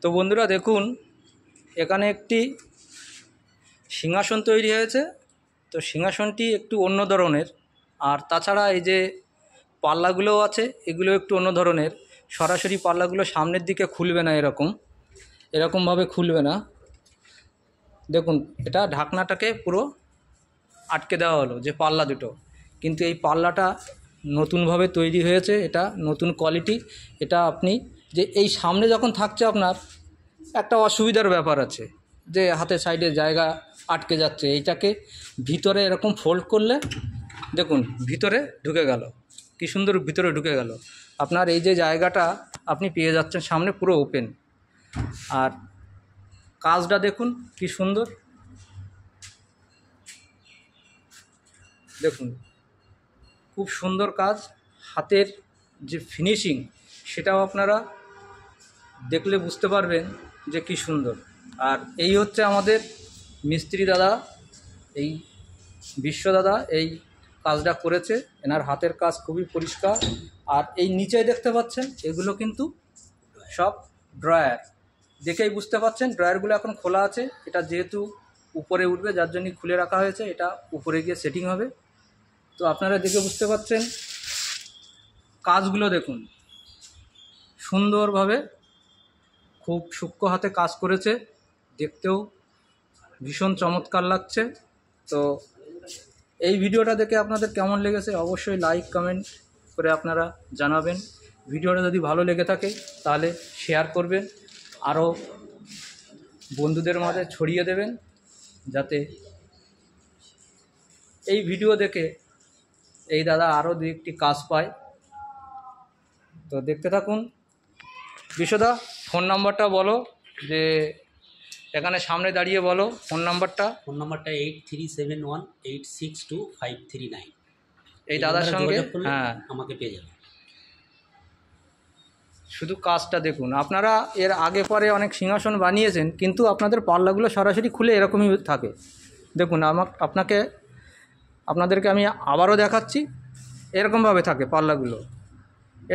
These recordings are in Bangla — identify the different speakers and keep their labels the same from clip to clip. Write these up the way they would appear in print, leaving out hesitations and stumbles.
Speaker 1: তো বন্ধুরা দেখুন, এখানে একটি সিংহাসন তৈরি হয়েছে। তো সিংহাসনটি একটু অন্য ধরনের, আর তাছাড়া এই যে পাল্লাগুলোও আছে, এগুলো একটু অন্য ধরনের। সরাসরি পাল্লাগুলো সামনের দিকে খুলবে না, এরকমভাবে খুলবে না। দেখুন, এটা ঢাকনাটাকে পুরো আটকে দেওয়া হলো, যে পাল্লা দুটো। কিন্তু এই পাল্লাটা নতুনভাবে তৈরি হয়েছে, এটা নতুন কোয়ালিটি। এটা আপনি যে এই সামনে যখন থাকছে, আপনার একটা অসুবিধার ব্যাপার আছে, যে হাতের সাইডে জায়গা আটকে যাচ্ছে। এইটাকে ভিতরে এরকম ফোল্ড করলে দেখুন ভিতরে ঢুকে গেল, কী সুন্দর ভিতরে ঢুকে গেল। আপনার এই যে জায়গাটা আপনি পেয়ে যাচ্ছেন সামনে পুরো ওপেন। আর কাজটা দেখুন কি সুন্দর, দেখুন খুব সুন্দর কাজ। হাতের যে ফিনিশিং, সেটাও আপনারা দেখলে বুঝতে পারবেন যে কি সুন্দর। আর এই হচ্ছে আমাদের মিস্ত্রি দাদা, এই বিশ্ব দাদা এই কাজটা করেছে। এনার হাতের কাজ খুবই পরিষ্কার। আর এই নিচে দেখতে পাচ্ছেন, এগুলো কিন্তু সব ড্রয়ার, দেখেই বুঝতে পাচ্ছেন ড্রয়ারগুলো এখন খোলা আছে। এটা যেহেতু উপরে উঠবে, যার জন্য খুলে রাখা হয়েছে, এটা উপরে গিয়ে সেটিং হবে। তো আপনারা দেখে বুঝতে পাচ্ছেন, কাজগুলো দেখুন সুন্দরভাবে, খুব সূক্ষ্ম হাতে কাজ করেছে, দেখতেও ভীষণ চমৎকার লাগছে। তো এই ভিডিওটা দেখে আপনাদের কেমন লেগেছে অবশ্যই লাইক কমেন্ট করে আপনারা জানাবেন। ভিডিওটা যদি ভালো লেগে থাকে তাহলে শেয়ার করবেন, আরও বন্ধুদের মাঝে ছড়িয়ে দেবেন, যাতে এই ভিডিও দেখে এই দাদা আরও দু একটি কাজ পায়। তো দেখতে থাকুন। বিশ্বদা, ফোন নাম্বারটা বলো, যে এখানে সামনে দাঁড়িয়ে বলো ফোন নাম্বারটা।
Speaker 2: ফোন নাম্বারটা 8371862539।
Speaker 1: এই দাদার সঙ্গে
Speaker 2: হ্যাঁ, আমাকে পেয়ে যাবেন।
Speaker 1: শুধু কাজটা দেখুন। আপনারা এর আগে পরে অনেক সিংহাসন বানিয়েছেন, কিন্তু আপনাদের পাল্লাগুলো সরাসরি খুলে এরকমই থাকে। দেখুন, আপনাদেরকে আমি আবারও দেখাচ্ছি, এরকমভাবে থাকে পাল্লাগুলো।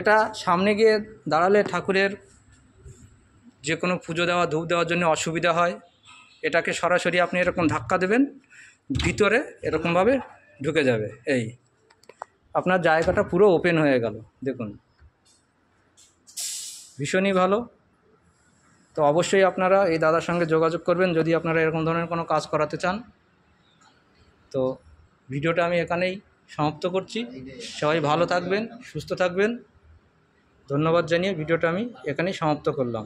Speaker 1: এটা সামনে গিয়ে দাঁড়ালে ঠাকুরের যে কোনো পুজো দেওয়া, ধূপ দেওয়ার জন্য অসুবিধা হয়। এটাকে সরাসরি আপনি এরকম ধাক্কা দেবেন, ভিতরে এরকমভাবে ঢুকে যাবে। এই আপনার জায়গাটা পুরো ওপেন হয়ে গেল। দেখুন, ভীষণই ভালো। তো অবশ্যই আপনারা এই দাদার সঙ্গে যোগাযোগ করবেন যদি আপনারা এরকম ধরনের কোনো কাজ করাতে চান। তো ভিডিওটা আমি এখানেই সমাপ্ত করছি। সবাই ভালো থাকবেন, সুস্থ থাকবেন। ধন্যবাদ জানিয়ে ভিডিওটা আমি এখানেই সমাপ্ত করলাম।